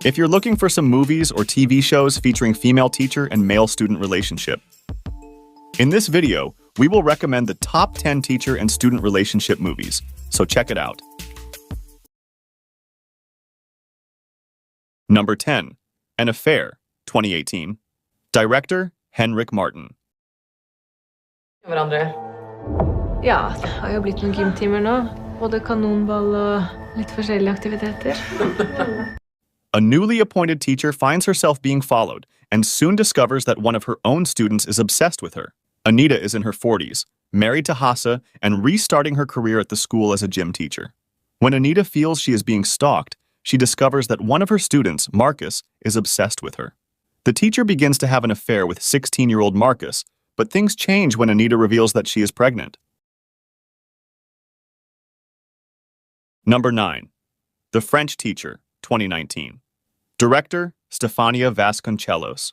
if you're looking for some movies or TV shows featuring female teacher and male student relationship. In this video, we will recommend the top 10 teacher and student relationship movies, so check it out. Number 10. An Affair, 2018. Director, Henrik Martin. Hverandre. Ja, det har jo blitt noen gymtimer nå. Både kanonball og litt forskjellige aktiviteter. A newly appointed teacher finds herself being followed and soon discovers that one of her own students is obsessed with her. Anita is in her 40s, married to Hasse, and restarting her career at the school as a gym teacher. When Anita feels she is being stalked, she discovers that one of her students, Marcus, is obsessed with her. The teacher begins to have an affair with 16-year-old Marcus, but things change when Anita reveals that she is pregnant. Number 9. The French Teacher, 2019. Director, Stefania Vasconcelos.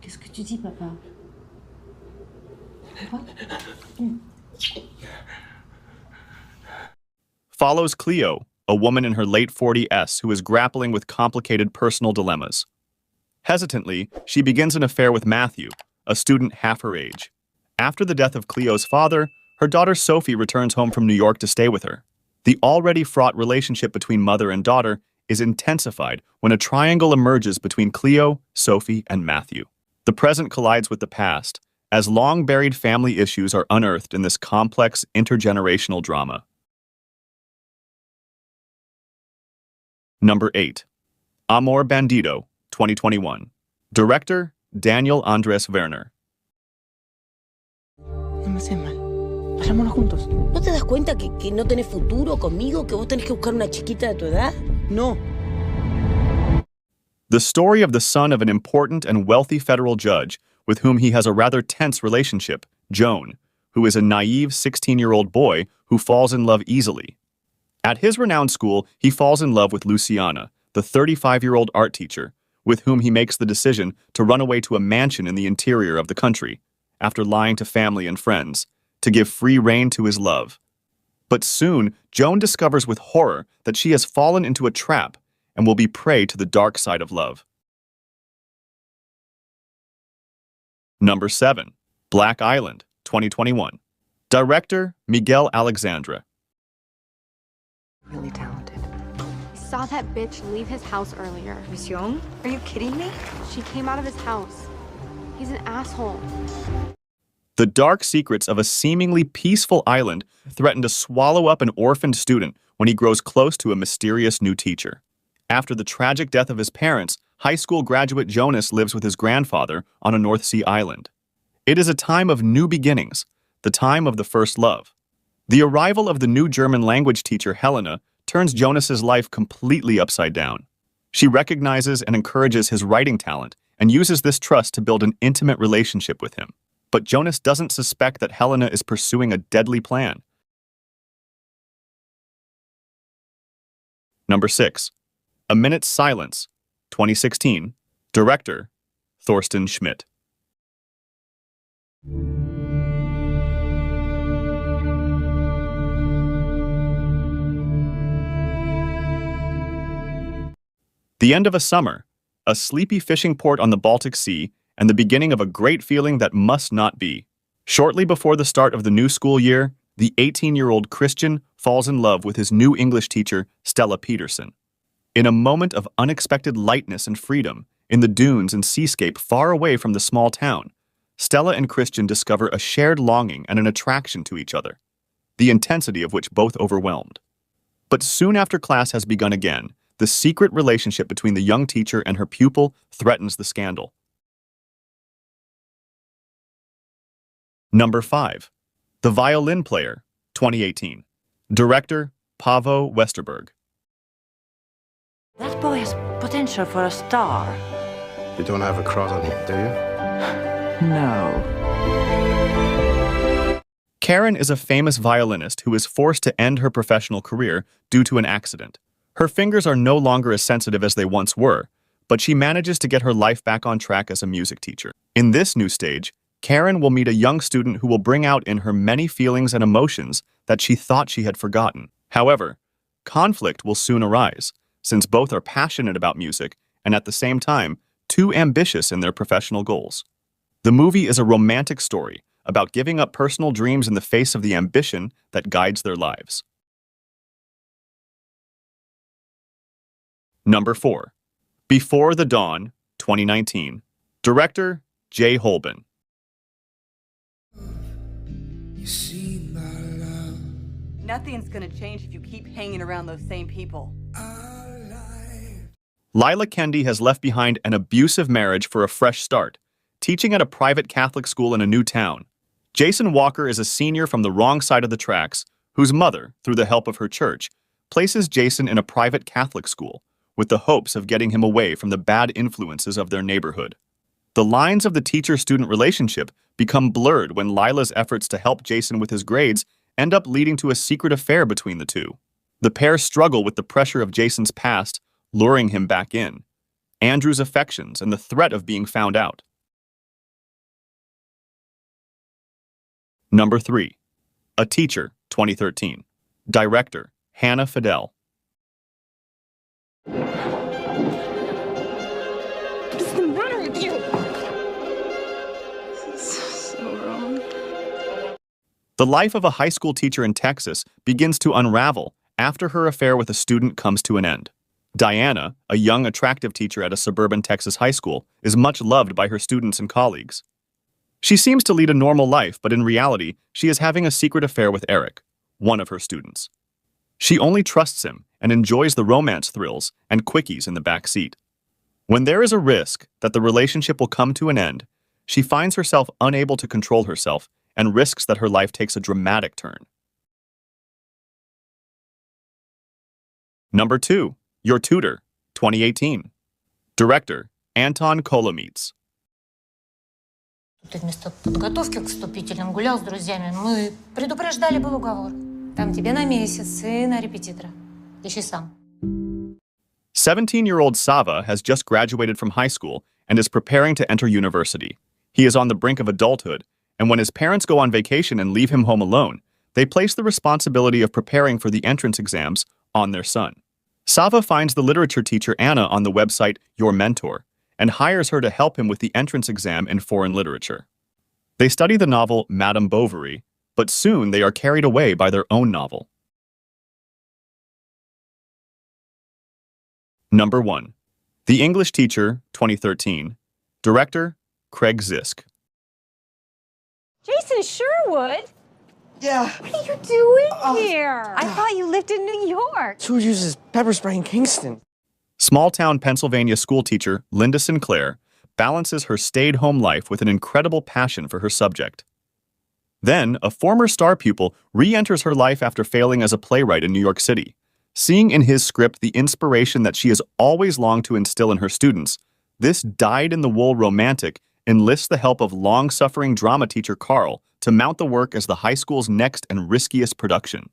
Qu'est-ce que tu dis, papa? Follows Cleo, a woman in her late 40s who is grappling with complicated personal dilemmas. Hesitantly, she begins an affair with Matthew, a student half her age. After the death of Cleo's father, her daughter Sophie returns home from New York to stay with her. The already fraught relationship between mother and daughter is intensified when a triangle emerges between Cleo, Sophie, and Matthew. The present collides with the past, as long-buried family issues are unearthed in this complex intergenerational drama. Number 8. Amor Bandido, 2021. Director, Daniel Andres Werner. No me haces mal. Vayámonos juntos. ¿No te das cuenta que no tenés futuro conmigo? ¿Que vos tenés que buscar una chiquita de tu edad? No. The story of the son of an important and wealthy federal judge with whom he has a rather tense relationship, Joan, who is a naive 16-year-old boy who falls in love easily. At his renowned school, he falls in love with Luciana, the 35-year-old art teacher, with whom he makes the decision to run away to a mansion in the interior of the country, after lying to family and friends, to give free rein to his love. But soon, Joan discovers with horror that she has fallen into a trap and will be prey to the dark side of love. Number 7. Black Island, 2021. Director, Miguel Alexandre. Really talented. I saw that bitch leave his house earlier. Mission? Are you kidding me? She came out of his house. He's an asshole. The dark secrets of a seemingly peaceful island threaten to swallow up an orphaned student when he grows close to a mysterious new teacher. After the tragic death of his parents, high school graduate Jonas lives with his grandfather on a North Sea island. It is a time of new beginnings, the time of the first love. The arrival of the new German language teacher Helena turns Jonas's life completely upside down. She recognizes and encourages his writing talent and uses this trust to build an intimate relationship with him. But Jonas doesn't suspect that Helena is pursuing a deadly plan. Number 6. A Minute's Silence, 2016. Director, Thorsten Schmidt. The end of a summer, a sleepy fishing port on the Baltic Sea, and the beginning of a great feeling that must not be. Shortly before the start of the new school year, the 18-year-old Christian falls in love with his new English teacher, Stella Peterson. In a moment of unexpected lightness and freedom, in the dunes and seascape far away from the small town, Stella and Christian discover a shared longing and an attraction to each other, the intensity of which both overwhelmed. But soon after class has begun again, the secret relationship between the young teacher and her pupil threatens the scandal. Number 5. The Violin Player, 2018. Director, Paavo Westerberg. That boy has potential for a star. You don't have a crush on him, do you? No. Karen is a famous violinist who is forced to end her professional career due to an accident. Her fingers are no longer as sensitive as they once were, but she manages to get her life back on track as a music teacher. In this new stage, Karen will meet a young student who will bring out in her many feelings and emotions that she thought she had forgotten. However, conflict will soon arise, since both are passionate about music and at the same time, too ambitious in their professional goals. The movie is a romantic story about giving up personal dreams in the face of the ambition that guides their lives. Number 4. Before the Dawn, 2019. Director, Jay Holben. Nothing's gonna change if you keep hanging around those same people. Lila Kendi has left behind an abusive marriage for a fresh start, teaching at a private Catholic school in a new town. Jason Walker is a senior from the wrong side of the tracks, whose mother, through the help of her church, places Jason in a private Catholic school, with the hopes of getting him away from the bad influences of their neighborhood. The lines of the teacher-student relationship become blurred when Lila's efforts to help Jason with his grades end up leading to a secret affair between the two. The pair struggle with the pressure of Jason's past, luring him back in, Andrew's affections, and the threat of being found out. Number 3. A Teacher, 2013. Director, Hannah Fidel. What's the matter with you? This is so wrong. The life of a high school teacher in Texas begins to unravel after her affair with a student comes to an end. Diana, a young, attractive teacher at a suburban Texas high school, is much loved by her students and colleagues. She seems to lead a normal life, but in reality, she is having a secret affair with Eric, one of her students. She only trusts him and enjoys the romance thrills and quickies in the back seat. When there is a risk that the relationship will come to an end, she finds herself unable to control herself and risks that her life takes a dramatic turn. Number 2. Your Tutor, 2018. Director, Anton Kolomeets. Ты вместо подготовки к вступительным гулял с друзьями. Мы предупреждали, был уговор. Там тебе на месяц и на репетитора. Ищи сам. 17-year-old Sava has just graduated from high school and is preparing to enter university. He is on the brink of adulthood, and when his parents go on vacation and leave him home alone, they place the responsibility of preparing for the entrance exams on their son. Sava finds the literature teacher Anna on the website Your Mentor and hires her to help him with the entrance exam in foreign literature. They study the novel Madame Bovary, but soon they are carried away by their own novel. Number 1. The English Teacher, 2013. Director, Craig Zisk. Jason Sherwood? Yeah. What are you doing here? I thought you lived in New York. Who uses pepper spray in Kingston? Small-town Pennsylvania schoolteacher Linda Sinclair balances her stayed-home life with an incredible passion for her subject. Then, a former star pupil re-enters her life after failing as a playwright in New York City. Seeing in his script the inspiration that she has always longed to instill in her students, this dyed-in-the-wool romantic enlists the help of long-suffering drama teacher Carl to mount the work as the high school's next and riskiest production.